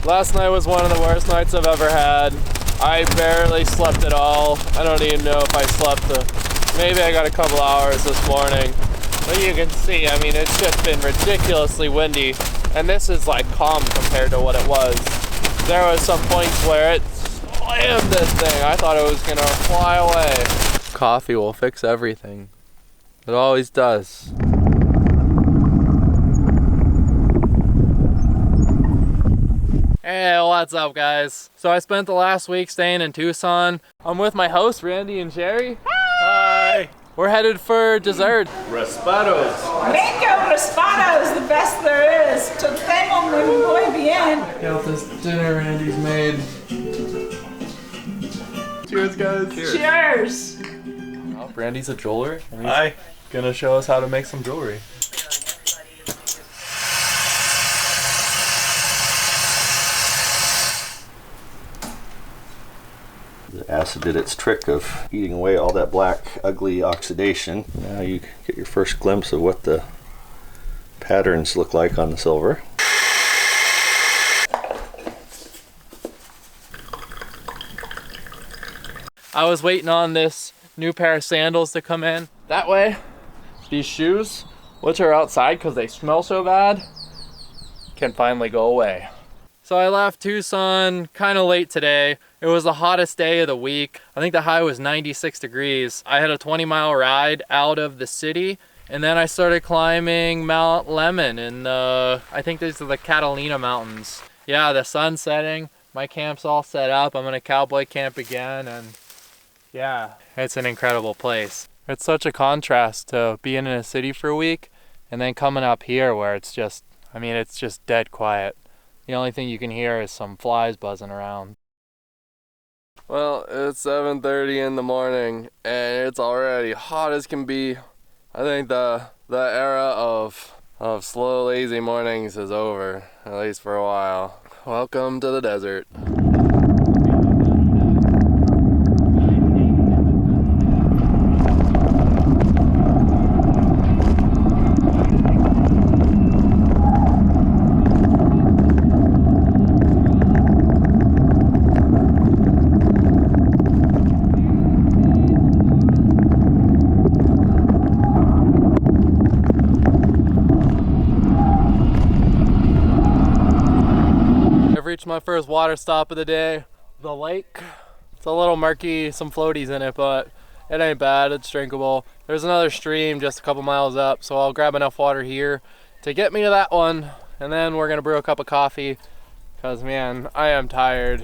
Last night was one of the worst nights I've ever had. I barely slept at all. I don't even know if I slept. Maybe I got a couple hours this morning. But you can see, I mean, it's just been ridiculously windy. And this is like calm compared to what it was. There was some points where it slammed this thing. I thought it was gonna fly away. Coffee will fix everything. It always does. Hey, what's up guys? So I spent the last week staying in Tucson. I'm with my hosts, Randy and Sherry. Hi! We're headed for dessert. Raspados. Mango raspados, the best there is. To tengo muy bien. Got this dinner Randy's made. Cheers guys. Cheers. Oh, Randy's a jeweler. Hi. Gonna show us how to make some jewelry. The acid did its trick of eating away all that black, ugly oxidation. Now you get your first glimpse of what the patterns look like on the silver. I was waiting on this new pair of sandals to come in. That way, these shoes, which are outside because they smell so bad, can finally go away. So I left Tucson kind of late today. It was the hottest day of the week. I think the high was 96 degrees. I had a 20-mile ride out of the city, and then I started climbing Mount Lemmon in I think these are the Catalina Mountains. Yeah, the sun's setting. My camp's all set up. I'm gonna cowboy camp again, and yeah, it's an incredible place. It's such a contrast to being in a city for a week and then coming up here where it's just, I mean, it's just dead quiet. The only thing you can hear is some flies buzzing around. Well, it's 7:30 in the morning and it's already hot as can be. I think the era of slow, lazy mornings is over, at least for a while. Welcome to the desert. Reached my first water stop of the day, the lake. It's a little murky, some floaties in it, but it ain't bad, it's drinkable. There's another stream just a couple miles up, so I'll grab enough water here to get me to that one, and then we're gonna brew a cup of coffee, because man, I am tired.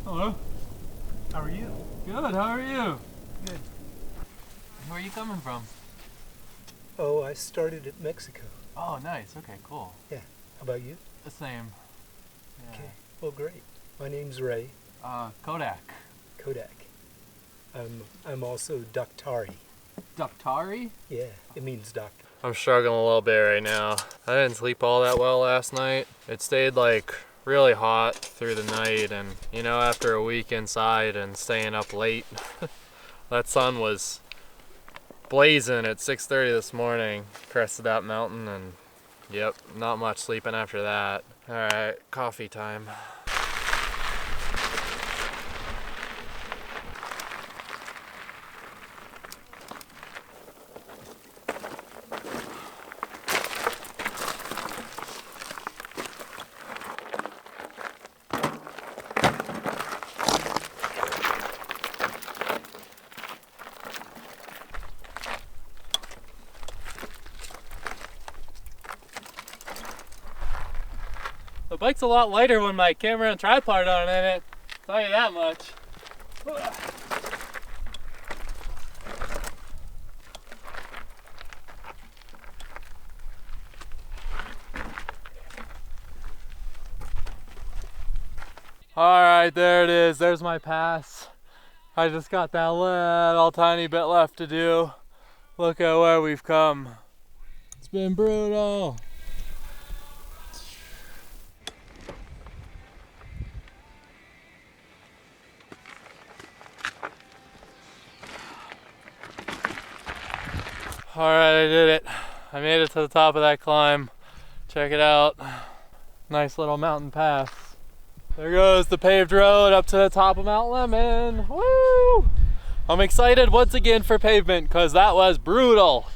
Hello. How are you? Good, how are you? Good. Where are you coming from? Oh, I started at Mexico. Oh, nice. Okay, cool. Yeah. How about you? The same. Yeah. Okay. Well, great. My name's Ray. Kodak. Kodak. I'm also Daktari. Daktari? Yeah, it means doctor. I'm struggling a little bit right now. I didn't sleep all that well last night. It stayed like really hot through the night, and you know, after a week inside and staying up late, that sun was blazing at 6:30 this morning. Crested that mountain, and yep, not much sleeping after that. All right, coffee time. The bike's a lot lighter when my camera and tripod aren't in it, I'll tell you that much. Alright, there it is. There's my pass. I just got that little tiny bit left to do. Look at where we've come. It's been brutal. Alright, I did it. I made it to the top of that climb. Check it out. Nice little mountain pass. There goes the paved road up to the top of Mount Lemon. Woo! I'm excited once again for pavement because that was brutal.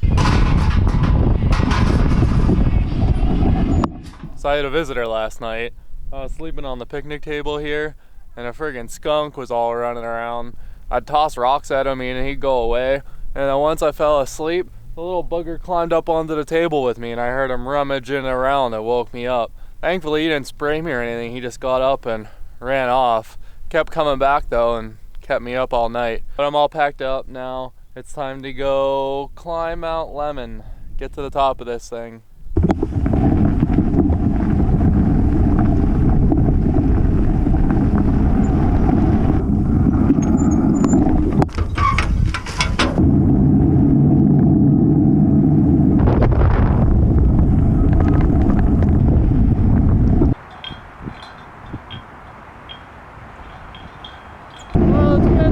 So I had a visitor last night. I was sleeping on the picnic table here and a friggin' skunk was all running around. I'd toss rocks at him and he'd go away. And then once I fell asleep, the little bugger climbed up onto the table with me and I heard him rummaging around and woke me up. Thankfully he didn't spray me or anything, he just got up and ran off. Kept coming back though and kept me up all night. But I'm all packed up now. It's time to go climb Mount Lemon. Get to the top of this thing.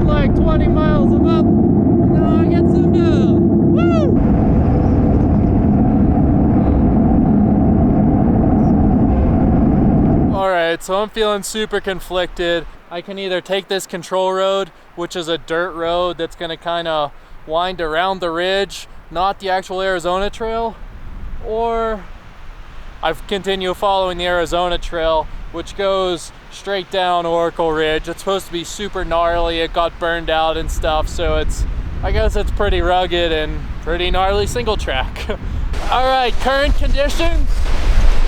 Like 20 miles of up, now I get some down. Woo! Alright, so I'm feeling super conflicted. I can either take this control road, which is a dirt road that's gonna kinda wind around the ridge, not the actual Arizona trail, or I continue following the Arizona trail, which goes straight down Oracle Ridge. It's supposed to be super gnarly. It got burned out and stuff, so I guess it's pretty rugged and pretty gnarly single track. All right, current conditions,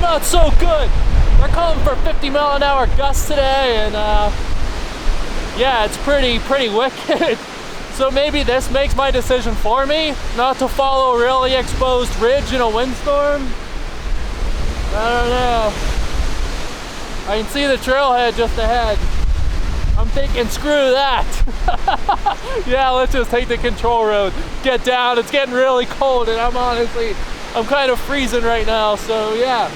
not so good. They're calling for 50-mile-an-hour gusts today, and yeah, it's pretty wicked. So maybe this makes my decision for me, not to follow a really exposed ridge in a windstorm. I don't know. I can see the trailhead just ahead. I'm thinking, screw that. Yeah, let's just take the control road. Get down, it's getting really cold and I'm kind of freezing right now, so yeah.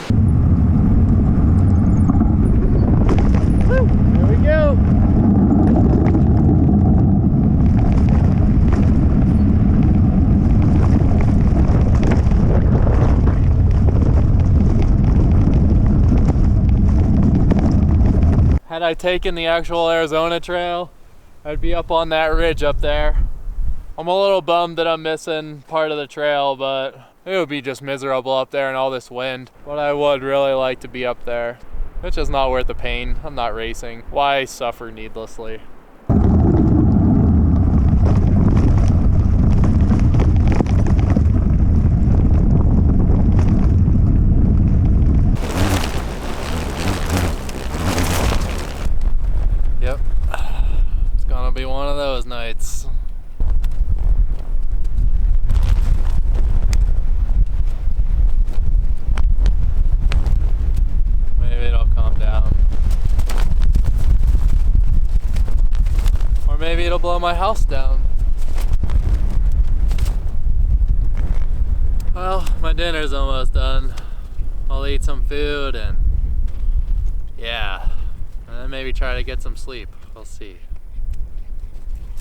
Woo, here we go. Had I taken the actual Arizona trail, I'd be up on that ridge up there. I'm a little bummed that I'm missing part of the trail, but it would be just miserable up there in all this wind. But I would really like to be up there. It's just not worth the pain. I'm not racing. Why suffer needlessly? Yep, it's gonna be one of those nights. Maybe it'll calm down. Or maybe it'll blow my house down. Well, my dinner's almost done. I'll eat some food and yeah. And then maybe try to get some sleep. We'll see.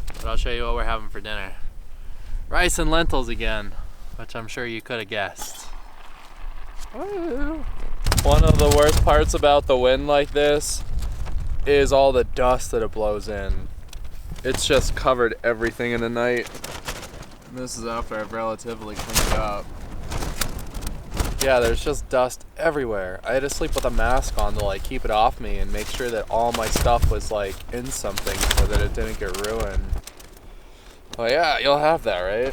But I'll show you what we're having for dinner. Rice and lentils again, which I'm sure you could have guessed. Woo. One of the worst parts about the wind like this is all the dust that it blows in. It's just covered everything in the night. And this is after I've relatively cleaned it up. Yeah, there's just dust everywhere. I had to sleep with a mask on to like keep it off me and make sure that all my stuff was like in something so that it didn't get ruined. Well, yeah, you'll have that, right?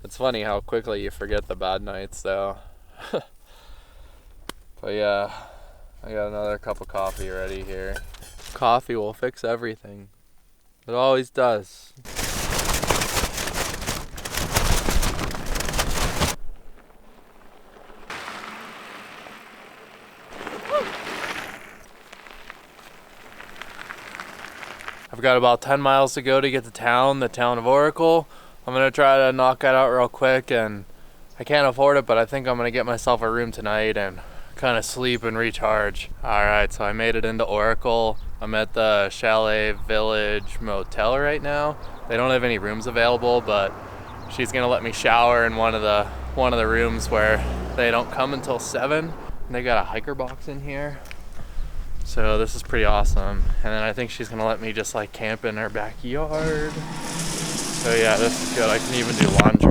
It's funny how quickly you forget the bad nights though. But yeah, I got another cup of coffee ready here. Coffee will fix everything. It always does. I've got about 10 miles to go to get to town, the town of Oracle. I'm gonna try to knock that out real quick, and I can't afford it, but I think I'm gonna get myself a room tonight and kind of sleep and recharge. All right, so I made it into Oracle. I'm at the Chalet Village Motel right now. They don't have any rooms available, but she's gonna let me shower in one of the rooms where they don't come until 7. And they got a hiker box in here. So this is pretty awesome. And then I think she's gonna let me just like camp in her backyard. So yeah, this is good. I can even do laundry.